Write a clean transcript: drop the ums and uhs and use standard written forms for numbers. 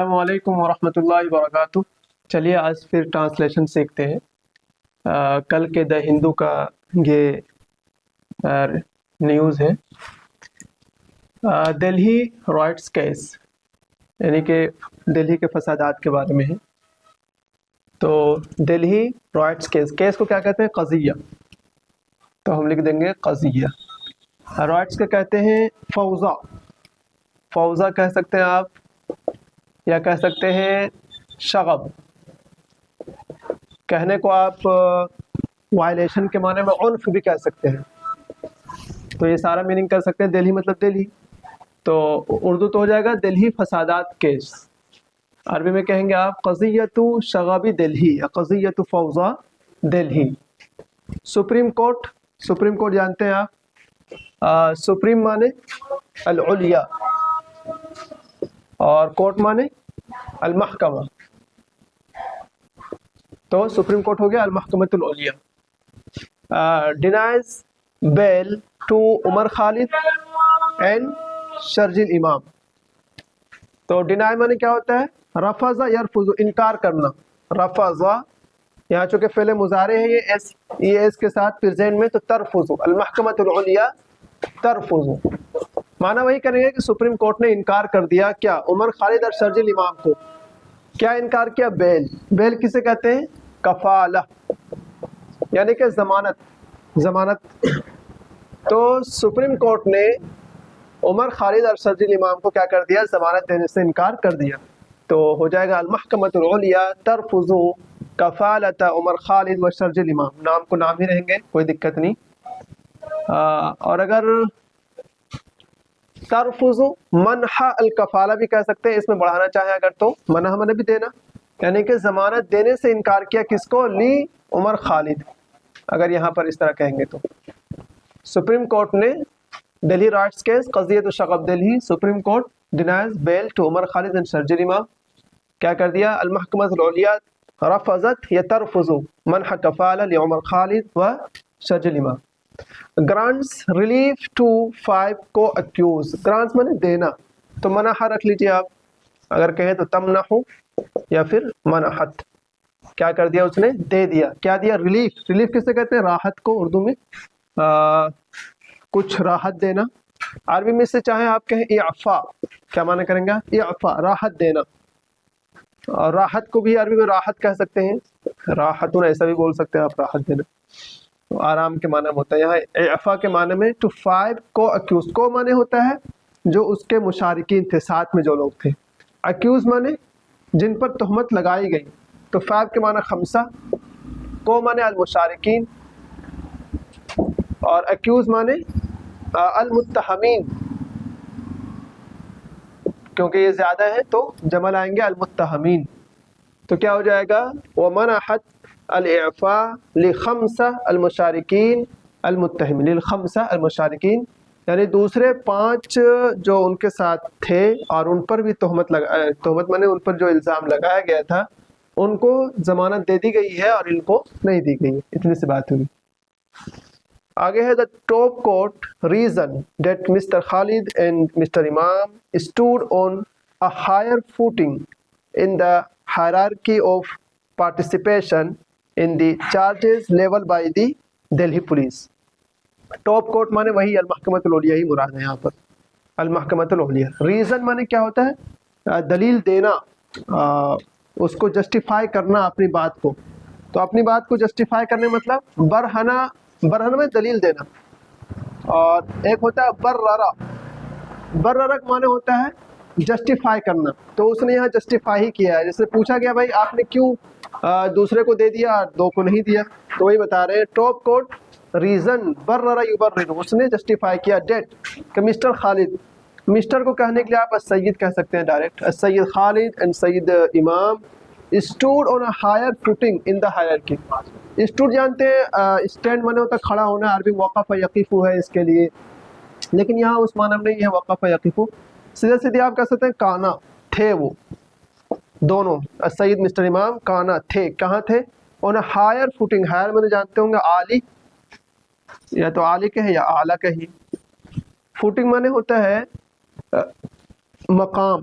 السلام علیکم ورحمۃ اللہ وبرکاتہ۔ چلیے آج پھر ٹرانسلیشن سیکھتے ہیں۔ کل کے دا ہندو کا یہ نیوز ہے، دہلی رائٹس کیس، یعنی کہ دہلی کے فسادات کے بارے میں ہے۔ تو دہلی رائٹس کیس، کیس کو کیا کہتے ہیں؟ قضیہ، تو ہم لکھ دیں گے قضیہ۔ رائٹس کے کہتے ہیں فوضا، فوضا کہہ سکتے ہیں آپ، یا کہہ سکتے ہیں شغب۔ کہنے کو آپ وائلیشن کے معنی میں عنف بھی کہہ سکتے ہیں، تو یہ سارا میننگ کر سکتے ہیں۔ دہلی مطلب دہلی، تو اردو تو ہو جائے گا دہلی فسادات کیس۔ عربی میں کہیں گے آپ قضیۃ شغب دہلی یا قضیۃ فوضا Delhi. Supreme court, supreme court جانتے ہیں آپ، سپریم مانے العلیاء اور کورٹ مانے المحکمہ، تو سپریم کورٹ ہو گیا المحکمۃ العلیاء۔ Denies bail to Umar Khalid and Sharjeel Imam. تو ڈینائی مانے کیا ہوتا ہے؟ رفض یرفض، انکار کرنا۔ رفض یہاں چونکہ فعل مضارع ہے، یہ ایس کے ساتھ پریزنٹ میں، تو ترفض، المحکمۃ العلیاء ترفض، معنی وہی کریں گے کہ سپریم کورٹ نے انکار کر دیا کیا؟ عمر خالد اور شرجیل امام کو کیا انکار کیا؟ بیل۔ بیل کسے کہتے ہیں؟ کفالہ، یعنی کہ ضمانت، ضمانت۔ تو سپریم کورٹ نے عمر خالد اور شرجیل امام کو کیا کر دیا؟ ضمانت دینے سے انکار کر دیا، تو ہو جائے گا المحکمۃ العلیاء ترفض کفالۃ عمر خالد و شرجیل امام۔ نام کو نام ہی رہیں گے، کوئی دقت نہیں۔ اور اگر ترفض منح الکفالہ بھی کہہ سکتے ہیں، اس میں بڑھانا چاہیں اگر تو منح منع بھی دینا، یعنی کہ ضمانت دینے سے انکار کیا کس کو؟ لی عمر خالد، اگر یہاں پر اس طرح کہیں گے تو۔ سپریم کورٹ نے دہلی رائٹس کیس قضیۃ شغب Delhi, supreme court denies bail to Umar Khalid and Sharjeel Imam, کیا کر دیا؟ المحکمۃ العلیاء رفضت یا ترفض منح کفالہ لعمر خالد و شرجیل امام۔ گرانٹس ریلیف ٹو 5 کو اکیوز، گرانٹس مانے دینا، تو منح رکھ لیجیے آپ، اگر کہیں تو تمنح یا پھر منحت۔ کیا کر دیا اس نے؟ دے دیا۔ کیا دیا؟ ریلیف۔ ریلیف کسے کہتے ہیں؟ راحت کو، اردو میں کچھ راحت دینا۔ عربی میں سے چاہیں آپ کہیں اعفاء، کیا معنی کریں گے؟ اعفاء، راحت دینا۔ اور راحت کو بھی عربی میں راحت کہہ سکتے ہیں، راحتون ایسا بھی بول سکتے ہیں آپ، راحت دینا، تو آرام کے معنی میں ہوتا ہے۔ یہاں اعفاء کے معنی میں ٹو 5 کو اکیوز، کو معنی ہوتا ہے جو اس کے مشارکین تھے، ساتھ میں جو لوگ تھے۔ اکیوز معنی جن پر تہمت لگائی گئی، تو 5 کے معنی 5، کو معنی المشارکین، اور اکیوز معنی المتہمین، کیونکہ یہ زیادہ ہے تو جمع لائیں گے المتہمین، تو کیا ہو جائے گا؟ ومنحت الاعفاء لخمسہ المشارکین المتہمین، للخمسہ المشارکین، یعنی دوسرے 5 جو ان کے ساتھ تھے اور ان پر بھی تہمت مانے ان پر جو الزام لگایا گیا تھا، ان کو ضمانت دے دی گئی ہے اور ان کو نہیں دی گئی ہے، اتنی سی بات ہوئی۔ آگے ہے the top court reason that Mr. Khalid and Mr. Imam stood on a higher footing in the hierarchy of participation in the charges leveled by the Delhi police۔ Top court مانے وہی المحکمۃ العلیاء ہی مراد ہے یہاں پر، المحکمۃ العلیاء۔ ریزن مانے کیا ہوتا ہے؟ دلیل دینا، اس کو جسٹیفائی کرنا اپنی بات کو، تو اپنی بات کو جسٹیفائی کرنے مطلب برہنہ، برہنہ میں دلیل دینا۔ اور ایک ہوتا ہے بررہ، بررہ معنی ہوتا ہے جسٹیفائی کرنا، تو اس نے یہاں جسٹیفائی ہی کیا ہے۔ جیسے پوچھا گیا بھائی آپ نے کیوں دوسرے کو دے دیا اور 2 کو نہیں دیا، تو وہی بتا رہے ہیں ٹاپ کورٹ ریزن بررہ یبرر، اس نے جسٹیفائی کیا ڈیٹ کہ مسٹر خالد، مسٹر کو کہنے کے لیے آپ السید کہہ سکتے ہیں ڈائریکٹ، السید خالد اینڈ سید امام stood on a higher footing in the hierarchy۔ Stood جانتے ہیں اسٹینڈ مانے ہوتا ہے کھڑا ہونا، عربی وقف یقف ہے اس کے لیے، لیکن یہاں اس معنی میں نہیں ہے وقف یقف، سیدھے سیدھے آپ کہہ سکتے ہیں کانا، تھے وہ دونوں، السید مسٹر امام کانا تھے، کہاں تھے؟ on a higher footing، higher مانے جانتے ہوں گے عالی، یا تو عالی کہیں یا اعلیٰ کہیں۔ فوٹنگ مانے ہوتا ہے مقام،